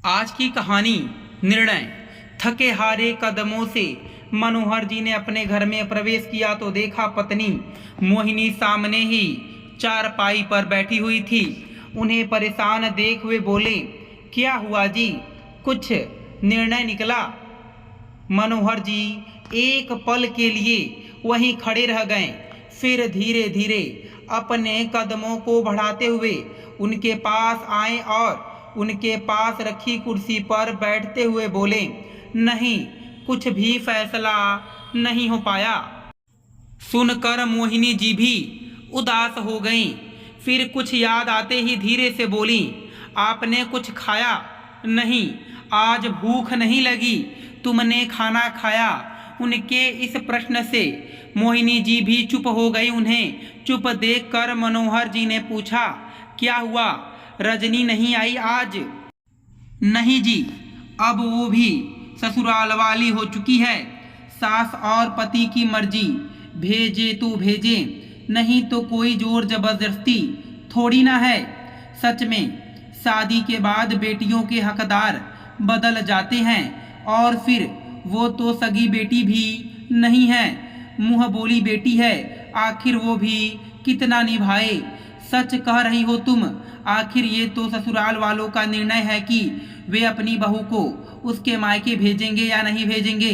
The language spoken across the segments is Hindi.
आज की कहानी निर्णय। थके हारे कदमों से मनोहर जी ने अपने घर में प्रवेश किया तो देखा पत्नी मोहिनी सामने ही चारपाई पर बैठी हुई थी। उन्हें परेशान देख हुए बोले, क्या हुआ जी, कुछ निर्णय निकला? मनोहर जी एक पल के लिए वहीं खड़े रह गए, फिर धीरे धीरे अपने कदमों को बढ़ाते हुए उनके पास आए और उनके पास रखी कुर्सी पर बैठते हुए बोले, नहीं, कुछ भी फैसला नहीं हो पाया। सुनकर मोहिनी जी भी उदास हो गईं। फिर कुछ याद आते ही धीरे से बोली, आपने कुछ खाया? नहीं, आज भूख नहीं लगी। तुमने खाना खाया? उनके इस प्रश्न से मोहिनी जी भी चुप हो गई। उन्हें चुप देखकर मनोहर जी ने पूछा, क्या हुआ, रजनी नहीं आई आज? नहीं जी, अब वो भी ससुराल वाली हो चुकी है। सास और पति की मर्जी, भेजे तो भेजे, नहीं तो कोई जोर जबरदस्ती थोड़ी ना है। सच में शादी के बाद बेटियों के हकदार बदल जाते हैं, और फिर वो तो सगी बेटी भी नहीं है, मुंह बोली बेटी है। आखिर वो भी कितना निभाए। सच कह रही हो तुम। आखिर ये तो ससुराल वालों का निर्णय है कि वे अपनी बहू को उसके मायके भेजेंगे या नहीं भेजेंगे,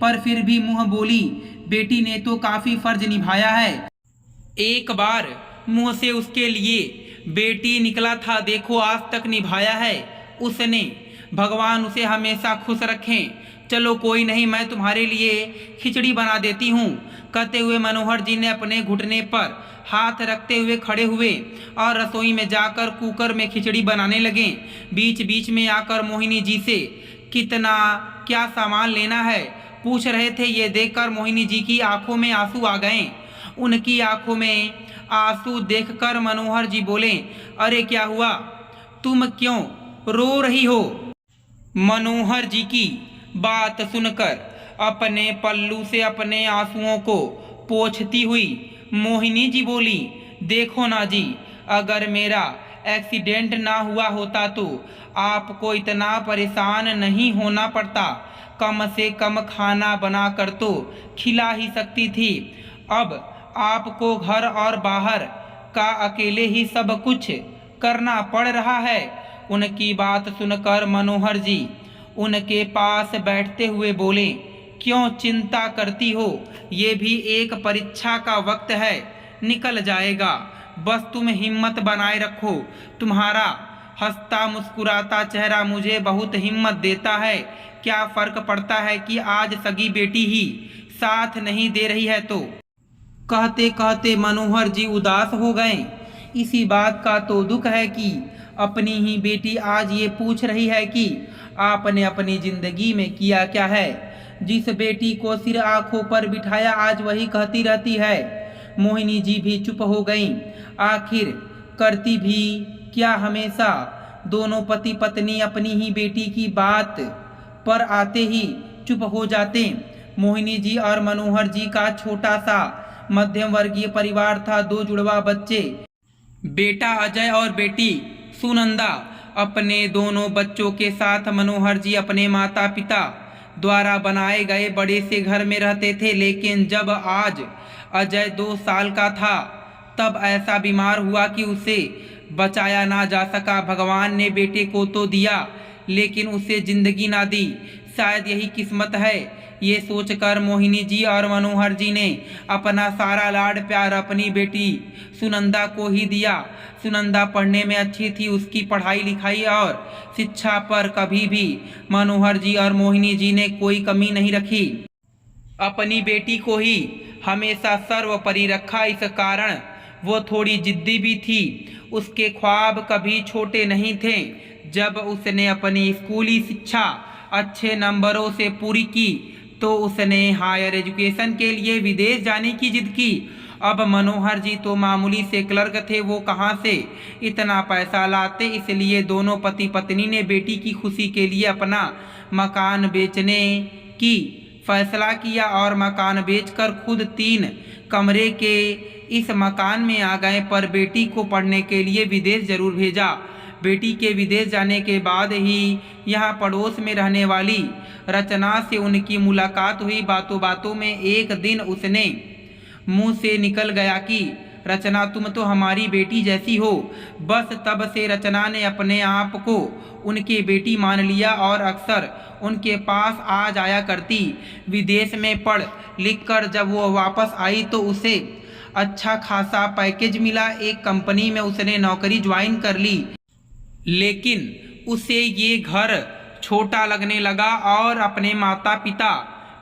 पर फिर भी मुंह बोली बेटी ने तो काफी फर्ज निभाया है। एक बार मुंह से उसके लिए बेटी निकला था, देखो आज तक निभाया है उसने। भगवान उसे हमेशा खुश रखें। चलो कोई नहीं, मैं तुम्हारे लिए खिचड़ी बना देती हूँ। कहते हुए मनोहर जी ने अपने घुटने पर हाथ रखते हुए खड़े हुए और रसोई में जाकर कुकर में खिचड़ी बनाने लगे। बीच बीच में आकर मोहिनी जी से कितना क्या सामान लेना है पूछ रहे थे। ये देखकर मोहिनी जी की आंखों में आंसू आ गए। उनकी आंखों में आंसू देखकर मनोहर जी बोले, अरे क्या हुआ, तुम क्यों रो रही हो? मनोहर जी की बात सुनकर अपने पल्लू से अपने आंसुओं को पोंछती हुई मोहिनी जी बोली, देखो ना जी, अगर मेरा एक्सीडेंट ना हुआ होता तो आपको इतना परेशान नहीं होना पड़ता। कम से कम खाना बना कर तो खिला ही सकती थी। अब आपको घर और बाहर का अकेले ही सब कुछ करना पड़ रहा है। उनकी बात सुनकर मनोहर जी उनके पास बैठते हुए बोले, क्यों चिंता करती हो, ये भी एक परीक्षा का वक्त है, निकल जाएगा। बस तुम हिम्मत बनाए रखो। तुम्हारा हंसता मुस्कुराता चेहरा मुझे बहुत हिम्मत देता है। क्या फर्क पड़ता है कि आज सगी बेटी ही साथ नहीं दे रही है तो? कहते कहते मनोहर जी उदास हो गए। इसी बात का तो दुख है कि अपनी ही बेटी आज ये पूछ रही है कि आपने अपनी जिंदगी में किया क्या है। जिस बेटी को सिर आंखों पर बिठाया आज वही कहती रहती है। मोहिनी जी भी चुप हो गईं। आखिर करती भी क्या, हमेशा दोनों पति पत्नी अपनी ही बेटी की बात पर आते ही चुप हो जाते। मोहिनी जी और मनोहर जी का छोटा सा मध्यम वर्गीय परिवार था। 2 जुड़वा बच्चे, बेटा अजय और बेटी सुनंदा। अपने दोनों बच्चों के साथ मनोहर जी अपने माता पिता द्वारा बनाए गए बड़े से घर में रहते थे। लेकिन जब आज अजय 2 साल का था तब ऐसा बीमार हुआ कि उसे बचाया ना जा सका। भगवान ने बेटे को तो दिया लेकिन उसे जिंदगी ना दी। शायद यही किस्मत है। ये सोचकर मोहिनी जी और मनोहर जी ने अपना सारा लाड प्यार अपनी बेटी सुनंदा को ही दिया। सुनंदा पढ़ने में अच्छी थी। उसकी पढ़ाई लिखाई और शिक्षा पर कभी भी मनोहर जी और मोहिनी जी ने कोई कमी नहीं रखी। अपनी बेटी को ही हमेशा सर्वोपरि रखा। इस कारण वो थोड़ी जिद्दी भी थी। उसके ख्वाब कभी छोटे नहीं थे। जब उसने अपनी स्कूली शिक्षा अच्छे नंबरों से पूरी की तो उसने हायर एजुकेशन के लिए विदेश जाने की जिद की। अब मनोहर जी तो मामूली से क्लर्क थे, वो कहाँ से इतना पैसा लाते। इसलिए दोनों पति पत्नी ने बेटी की खुशी के लिए अपना मकान बेचने की फैसला किया और मकान बेचकर खुद 3 कमरे के इस मकान में आ गए। पर बेटी को पढ़ने के लिए विदेश जरूर भेजा। बेटी के विदेश जाने के बाद ही यहाँ पड़ोस में रहने वाली रचना से उनकी मुलाकात हुई। बातों बातों में एक दिन उसने मुंह से निकल गया कि रचना तुम तो हमारी बेटी जैसी हो। बस तब से रचना ने अपने आप को उनकी बेटी मान लिया और अक्सर उनके पास आ जाया करती। विदेश में पढ़ लिख कर जब वो वापस आई तो उसे अच्छा खासा पैकेज मिला। एक कंपनी में उसने नौकरी ज्वाइन कर ली, लेकिन उसे ये घर छोटा लगने लगा और अपने माता पिता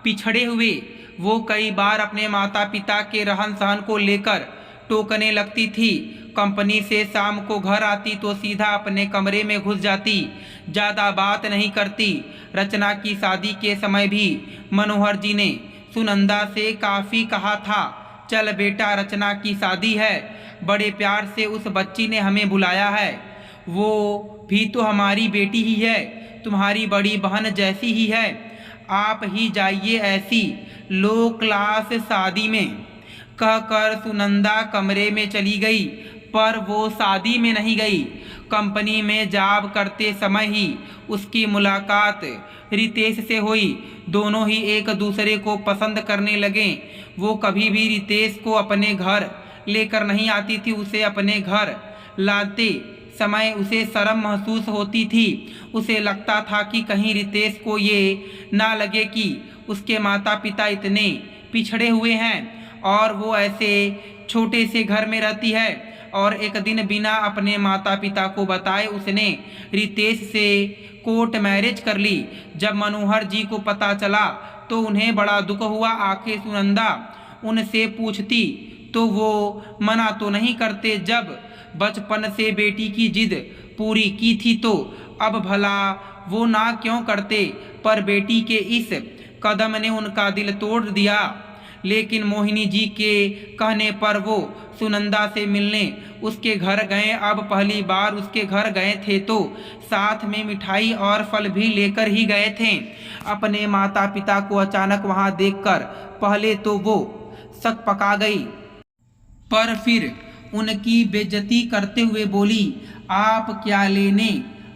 पिछड़े हुए। वो कई बार अपने माता पिता के रहन सहन को लेकर टोकने लगती थी। कंपनी से शाम को घर आती तो सीधा अपने कमरे में घुस जाती, ज़्यादा बात नहीं करती। रचना की शादी के समय भी मनोहर जी ने सुनंदा से काफ़ी कहा था, चल बेटा रचना की शादी है, बड़े प्यार से उस बच्ची ने हमें बुलाया है, वो भी तो हमारी बेटी ही है, तुम्हारी बड़ी बहन जैसी ही है, आप ही जाइए ऐसी लो क्लास शादी में। कहकर सुनंदा कमरे में चली गई, पर वो शादी में नहीं गई। कंपनी में जॉब करते समय ही उसकी मुलाकात रितेश से हुई। दोनों ही एक दूसरे को पसंद करने लगे। वो कभी भी रितेश को अपने घर लेकर नहीं आती थी। उसे अपने घर लाते समय उसे शर्म महसूस होती थी। उसे लगता था कि कहीं रितेश को ये ना लगे कि उसके माता पिता इतने पिछड़े हुए हैं और वो ऐसे छोटे से घर में रहती है। और एक दिन बिना अपने माता पिता को बताए उसने रितेश से कोर्ट मैरिज कर ली। जब मनोहर जी को पता चला तो उन्हें बड़ा दुख हुआ। आखिर सुनंदा उनसे पूछती तो वो मना तो नहीं करते। जब बचपन से बेटी की जिद पूरी की थी तो अब भला वो ना क्यों करते, पर बेटी के इस कदम ने उनका दिल तोड़ दिया। लेकिन मोहिनी जी के कहने पर वो सुनंदा से मिलने उसके घर गए। अब पहली बार उसके घर गए थे तो साथ में मिठाई और फल भी लेकर ही गए थे। अपने माता पिता को अचानक वहां देखकर पहले तो वो शक पका गई, पर फिर उनकी बेइज्जती करते हुए बोली, आप क्या लेने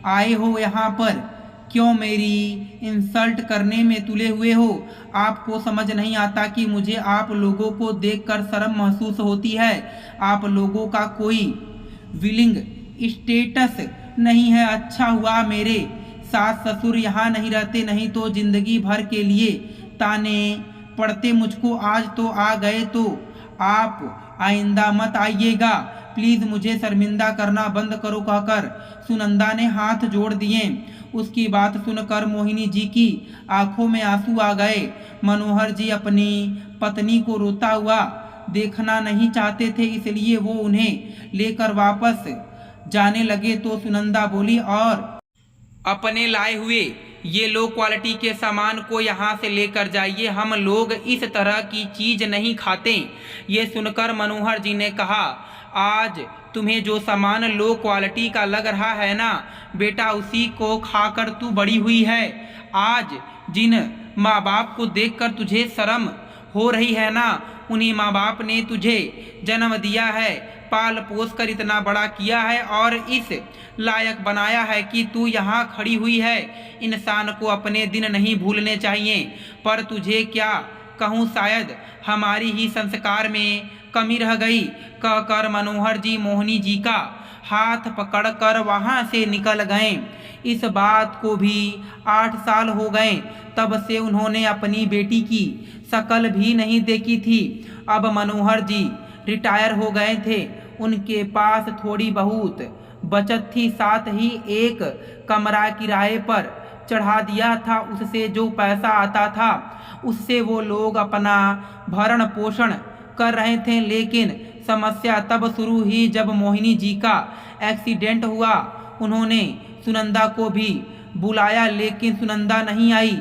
आए हो यहाँ पर? क्यों मेरी इंसल्ट करने में तुले हुए हो? आपको समझ नहीं आता कि मुझे आप लोगों को देखकर शर्म महसूस होती है। आप लोगों का कोई विलिंग स्टेटस नहीं है। अच्छा हुआ मेरे सास ससुर यहाँ नहीं रहते, नहीं तो जिंदगी भर के लिए ताने पड़ते मुझको। आज तो आ गए तो आप आइंदा मत आइएगा, प्लीज मुझे शर्मिंदा करना बंद करो, कहकर सुनंदा ने हाथ जोड़ दिए। उसकी बात सुनकर मोहिनी जी की आंखों में आंसू आ गए। मनोहर जी अपनी पत्नी को रोता हुआ देखना नहीं चाहते थे, इसलिए वो उन्हें लेकर वापस जाने लगे तो सुनंदा बोली, और अपने लाए हुए ये लो क्वालिटी के सामान को यहाँ से लेकर जाइए, हम लोग इस तरह की चीज नहीं खाते। ये सुनकर मनोहर जी ने कहा, आज तुम्हें जो सामान लो क्वालिटी का लग रहा है ना बेटा, उसी को खाकर तू बड़ी हुई है। आज जिन माँ बाप को देखकर तुझे शर्म हो रही है ना, उन्हीं माँ बाप ने तुझे जन्म दिया है, पाल पोस कर इतना बड़ा किया है और इस लायक बनाया है कि तू यहाँ खड़ी हुई है। इंसान को अपने दिन नहीं भूलने चाहिए। पर तुझे क्या कहूँ, शायद हमारी ही संस्कार में कमी रह गई। कहकर मनोहर जी मोहिनी जी का हाथ पकड़कर वहाँ से निकल गए। इस बात को भी 8 साल हो गए, तब से उन्होंने अपनी बेटी की शक्ल भी नहीं देखी थी। अब मनोहर जी रिटायर हो गए थे, उनके पास थोड़ी बहुत बचत थी, साथ ही एक कमरा किराए पर चढ़ा दिया था। उससे जो पैसा आता था उससे वो लोग अपना भरण पोषण कर रहे थे। लेकिन समस्या तब शुरू हुई जब मोहिनी जी का एक्सीडेंट हुआ। उन्होंने सुनंदा को भी बुलाया, लेकिन सुनंदा नहीं आई,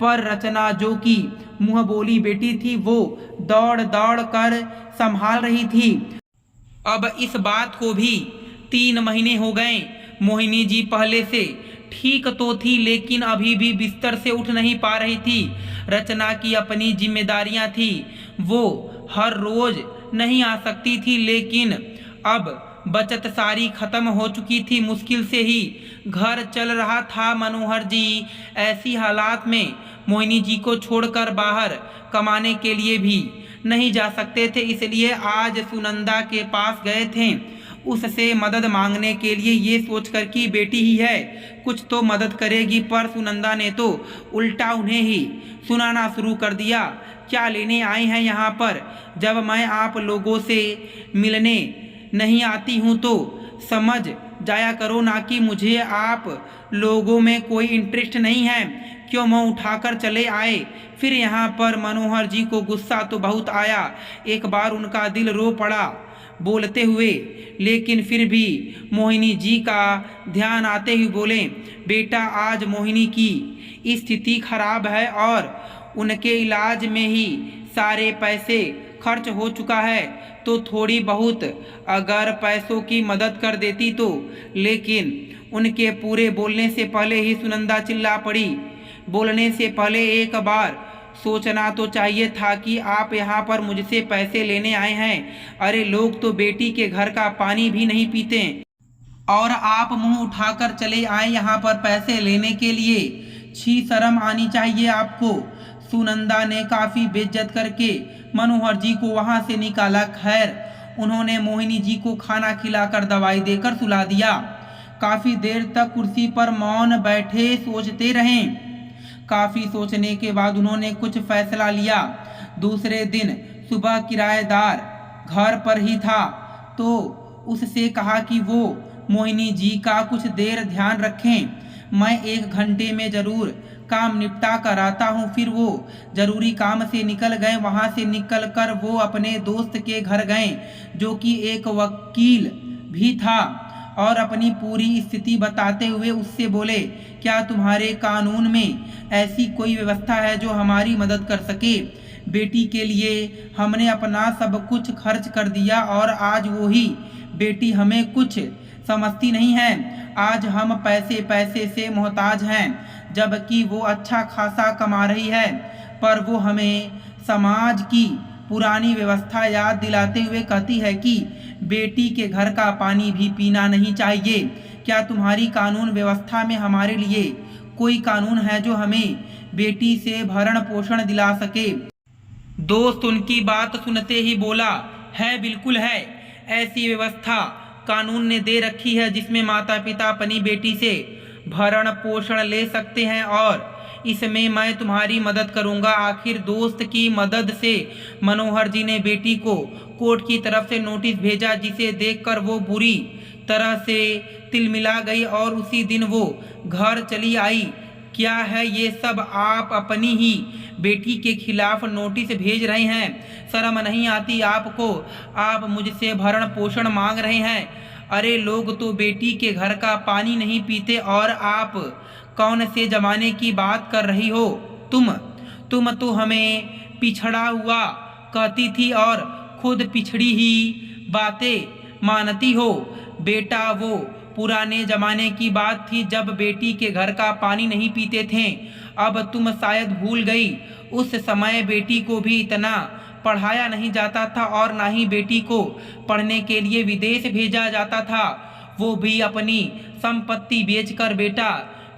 पर रचना जो कि मुँह बोली बेटी थी वो दौड़ दौड़ कर संभाल रही थी। अब इस बात को भी 3 महीने हो गए। मोहिनी जी पहले से ठीक तो थी, लेकिन अभी भी बिस्तर से उठ नहीं पा रही थी। रचना की अपनी जिम्मेदारियां थी, वो हर रोज नहीं आ सकती थी, लेकिन अब बचत सारी खत्म हो चुकी थी। मुश्किल से ही घर चल रहा था। मनोहर जी ऐसी हालात में मोहिनी जी को छोड़कर बाहर कमाने के लिए भी नहीं जा सकते थे, इसलिए आज सुनंदा के पास गए थे उससे मदद मांगने के लिए, ये सोचकर कि बेटी ही है कुछ तो मदद करेगी। पर सुनंदा ने तो उल्टा उन्हें ही सुनाना शुरू कर दिया। क्या लेने आए हैं यहाँ पर? जब मैं आप लोगों से मिलने नहीं आती हूँ तो समझ जाया करो ना कि मुझे आप लोगों में कोई इंटरेस्ट नहीं है। क्यों मुँह उठाकर चले आए फिर यहाँ पर? मनोहर जी को गुस्सा तो बहुत आया, एक बार उनका दिल रो पड़ा बोलते हुए, लेकिन फिर भी मोहिनी जी का ध्यान आते ही बोले, बेटा आज मोहिनी की स्थिति खराब है और उनके इलाज में ही सारे पैसे खर्च हो चुका है, तो थोड़ी बहुत अगर पैसों की मदद कर देती तो। लेकिन उनके पूरे बोलने से पहले ही सुनंदा चिल्ला पड़ी, बोलने से पहले एक बार सोचना तो चाहिए था कि आप यहाँ पर मुझसे पैसे लेने आए हैं। अरे लोग तो बेटी के घर का पानी भी नहीं पीते और आप मुंह उठाकर चले आए यहाँ पर पैसे लेने के लिए। छी शर्म आनी चाहिए आपको। सुनंदा ने काफ़ी बेइज्जत करके मनोहर जी को वहाँ से निकाला। खैर उन्होंने मोहिनी जी को खाना खिलाकर दवाई देकर सुला दिया। काफ़ी देर तक कुर्सी पर मौन बैठे सोचते रहें। काफ़ी सोचने के बाद उन्होंने कुछ फैसला लिया। दूसरे दिन सुबह किराएदार घर पर ही था तो उससे कहा कि वो मोहिनी जी का कुछ देर ध्यान रखें, मैं 1 घंटे में ज़रूर काम निपटा कर आता हूँ। फिर वो ज़रूरी काम से निकल गए। वहाँ से निकलकर वो अपने दोस्त के घर गए जो कि एक वकील भी था और अपनी पूरी स्थिति बताते हुए उससे बोले, क्या तुम्हारे कानून में ऐसी कोई व्यवस्था है जो हमारी मदद कर सके? बेटी के लिए हमने अपना सब कुछ खर्च कर दिया और आज वो ही बेटी हमें कुछ समझती नहीं है। आज हम पैसे से मोहताज हैं, जबकि वो अच्छा खासा कमा रही है। पर वो हमें समाज की पुरानी व्यवस्था याद दिलाते हुए कहती है कि बेटी के घर का पानी भी पीना नहीं चाहिए। क्या तुम्हारी कानून व्यवस्था में हमारे लिए कोई कानून है जो हमें बेटी से भरण पोषण दिला सके? दोस्त उनकी बात सुनते ही बोला, है बिल्कुल है, ऐसी व्यवस्था कानून ने दे रखी है जिसमें माता पिता अपनी बेटी से भरण पोषण ले सकते हैं और इसमें मैं तुम्हारी मदद करूंगा। आखिर दोस्त की मदद से मनोहर जी ने बेटी को कोर्ट की तरफ से नोटिस भेजा, जिसे देखकर वो बुरी तरह से तिलमिला गई और उसी दिन वो घर चली आई। क्या है ये सब? आप अपनी ही बेटी के खिलाफ नोटिस भेज रहे हैं? शर्म नहीं आती आपको? आप मुझसे भरण पोषण मांग रहे हैं। अरे लोग तो बेटी के घर का पानी नहीं पीते और आप कौन से जमाने की बात कर रही हो? तुम तो हमें पिछड़ा हुआ कहती थी और खुद पिछड़ी ही बातें मानती हो। बेटा वो पुराने जमाने की बात थी जब बेटी के घर का पानी नहीं पीते थे। अब तुम शायद भूल गई, उस समय बेटी को भी इतना पढ़ाया नहीं जाता था और ना ही बेटी को पढ़ने के लिए विदेश भेजा जाता था, वो भी अपनी संपत्ति बेचकर। बेटा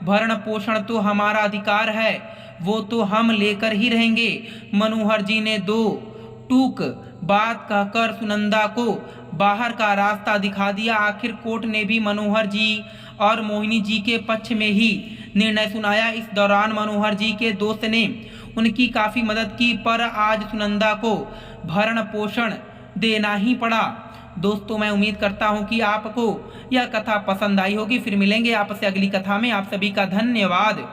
भरण पोषण तो हमारा अधिकार है, वो तो हम लेकर ही रहेंगे। मनोहर जी ने 2 टूक बात कहकर सुनंदा को बाहर का रास्ता दिखा दिया। आखिर कोर्ट ने भी मनोहर जी और मोहिनी जी के पक्ष में ही निर्णय सुनाया। इस दौरान मनोहर जी के दोस्त ने उनकी काफ़ी मदद की, पर आज सुनंदा को भरण पोषण देना ही पड़ा। दोस्तों मैं उम्मीद करता हूं कि आपको यह कथा पसंद आई होगी। फिर मिलेंगे आपसे अगली कथा में। आप सभी का धन्यवाद।